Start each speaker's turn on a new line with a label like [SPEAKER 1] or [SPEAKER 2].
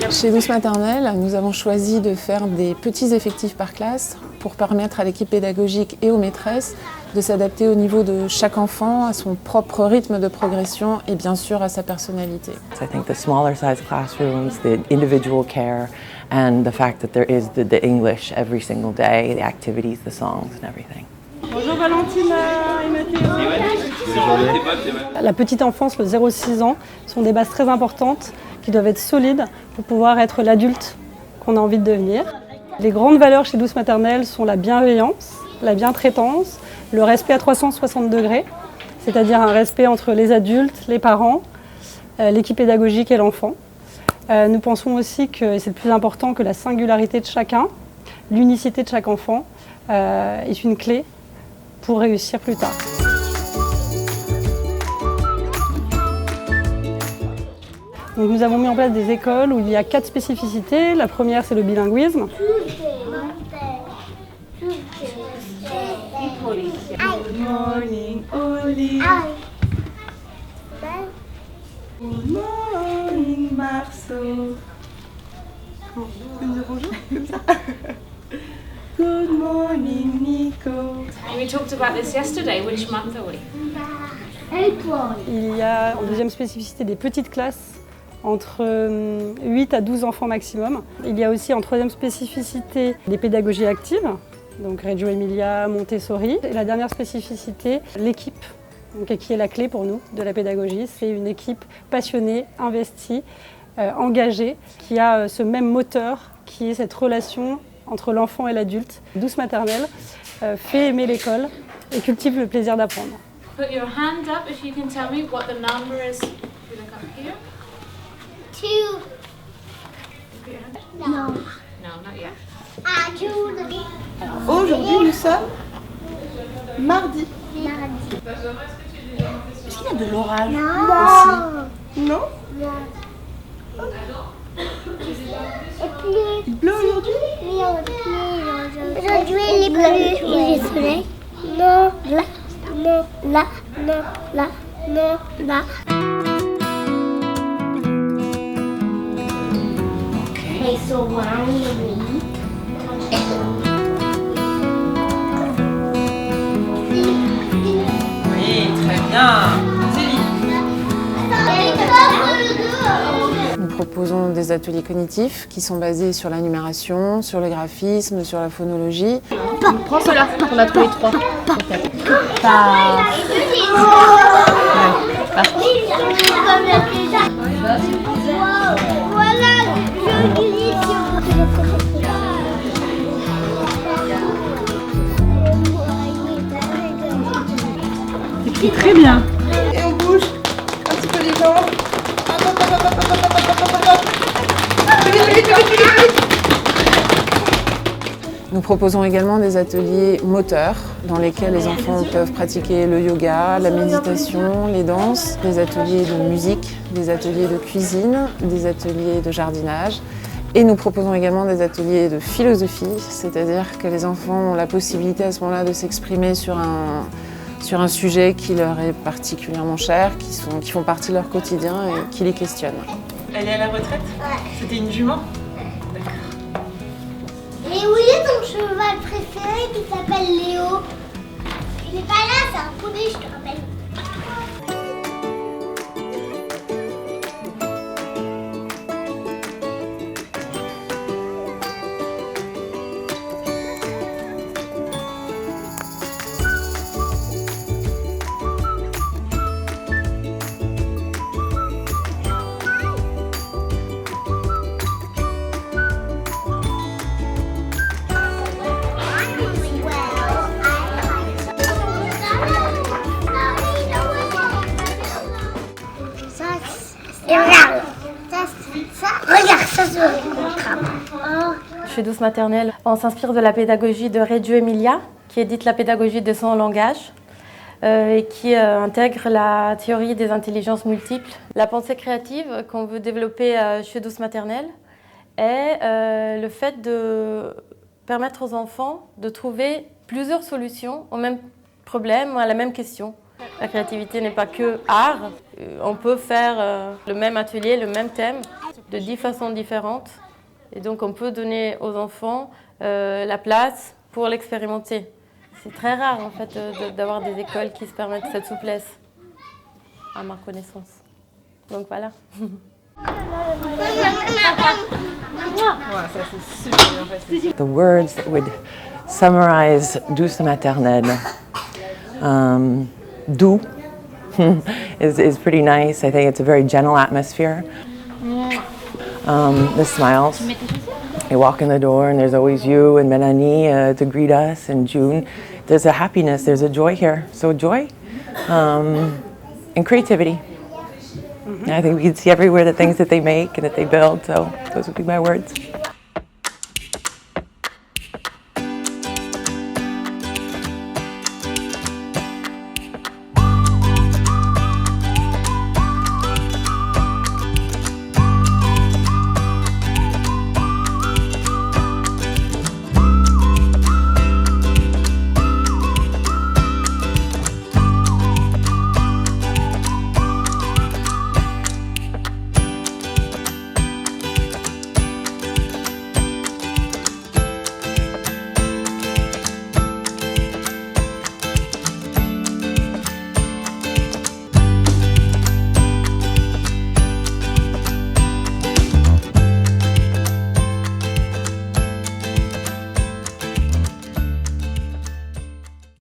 [SPEAKER 1] Chez Douce Maternelle, nous avons choisi de faire des petits effectifs par classe pour permettre à l'équipe pédagogique et aux maîtresses de s'adapter au niveau de chaque enfant, à son propre rythme de progression et bien sûr à sa personnalité.
[SPEAKER 2] I think the smaller size classrooms, the individual care, and the fact that there is the English every single day, the activities, the songs and everything.
[SPEAKER 3] Bonjour Valentina et Mathéo. La petite enfance, le 0-6 ans, sont des bases très importantes qui doivent être solides pour pouvoir être l'adulte qu'on a envie de devenir. Les grandes valeurs chez Douce Maternelle sont la bienveillance, la bientraitance, le respect à 360 degrés, c'est-à-dire un respect entre les adultes, les parents, l'équipe pédagogique et l'enfant. Nous pensons aussi que, et c'est le plus important, que la singularité de chacun, l'unicité de chaque enfant est une clé pour réussir plus tard. Donc nous avons mis en place des écoles où il y a 4 spécificités. La première, c'est le bilinguisme.
[SPEAKER 4] Good morning, Oli. Good morning, Marceau. Comment on peut dire bonjour comme ça? Good morning, Nico.
[SPEAKER 5] We talked about this yesterday. Which month are we?
[SPEAKER 3] Il y a en deuxième spécificité des petites classes entre 8 à 12 enfants maximum. Il y a aussi en troisième spécificité des pédagogies actives, donc Reggio Emilia, Montessori. Et la dernière spécificité, l'équipe, qui est la clé pour nous de la pédagogie. C'est une équipe passionnée, investie, engagée, qui a ce même moteur qui est cette relation entre l'enfant et l'adulte. Douce Maternelle fait aimer l'école et cultive le plaisir d'apprendre.
[SPEAKER 5] Put your hand up if you can tell me what the number is. If you look up here.
[SPEAKER 6] 2.
[SPEAKER 5] Put your hand up.
[SPEAKER 6] No.
[SPEAKER 5] No, not yet.
[SPEAKER 4] Aujourd'hui, nous sommes mardi.
[SPEAKER 6] Mardi.
[SPEAKER 4] Est-ce qu'il y a de l'orage
[SPEAKER 6] Non.
[SPEAKER 4] Non?
[SPEAKER 6] Et puis,
[SPEAKER 4] Il pleut aujourd'hui?
[SPEAKER 6] oui, aujourd'hui, il est bleu. Il est soleil. Non, là, non, là, non, là, non, là. Okay, so round the week.
[SPEAKER 4] Oui, très bien. Céline.
[SPEAKER 1] Nous proposons des ateliers cognitifs qui sont basés sur la numération, sur le graphisme, sur la phonologie.
[SPEAKER 5] Prends cela. On a trouvé 3.
[SPEAKER 6] Voilà, je glisse.
[SPEAKER 3] C'est très bien.
[SPEAKER 4] Et on bouge un petit peu les jambes. Hop, hop, hop, hop, hop, hop, hop, hop, hop, hop. Plus vite, plus vite, plus vite, plus vite.
[SPEAKER 1] Nous proposons également des ateliers moteurs dans lesquels les enfants peuvent pratiquer le yoga, la méditation, les danses, des ateliers de musique, des ateliers de cuisine, des ateliers de jardinage. Et nous proposons également des ateliers de philosophie, c'est-à-dire que les enfants ont la possibilité à ce moment-là de s'exprimer sur un sujet qui leur est particulièrement cher, qui font partie de leur quotidien et qui les questionnent.
[SPEAKER 4] Elle est à la retraite? C'était une jument?
[SPEAKER 6] Et où est ton cheval préféré qui s'appelle Léo? Il n'est pas là, c'est un poulet, je te rappelle. Regarde, ça se rattrape.
[SPEAKER 7] Chez Douce Maternelle, on s'inspire de la pédagogie de Reggio Emilia, qui est dite la pédagogie de son langage, et qui intègre la théorie des intelligences multiples. La pensée créative qu'on veut développer chez Douce Maternelle est le fait de permettre aux enfants de trouver plusieurs solutions au même problème, à la même question. La créativité n'est pas que art. On peut faire le même atelier, le même thème, de 10 façons différentes. Et donc on peut donner aux enfants la place pour l'expérimenter. C'est très rare en fait d'avoir des écoles qui se permettent cette souplesse, à ma connaissance. Donc voilà.
[SPEAKER 2] The words that would summarize douce maternelle. Doux is pretty nice. I think it's a very gentle atmosphere. The smiles. You walk in the door and there's always you and Mélanie to greet us, and June. There's a happiness, there's a joy here. So joy and creativity. I think we can see everywhere the things that they make and that they build, so those would be my words.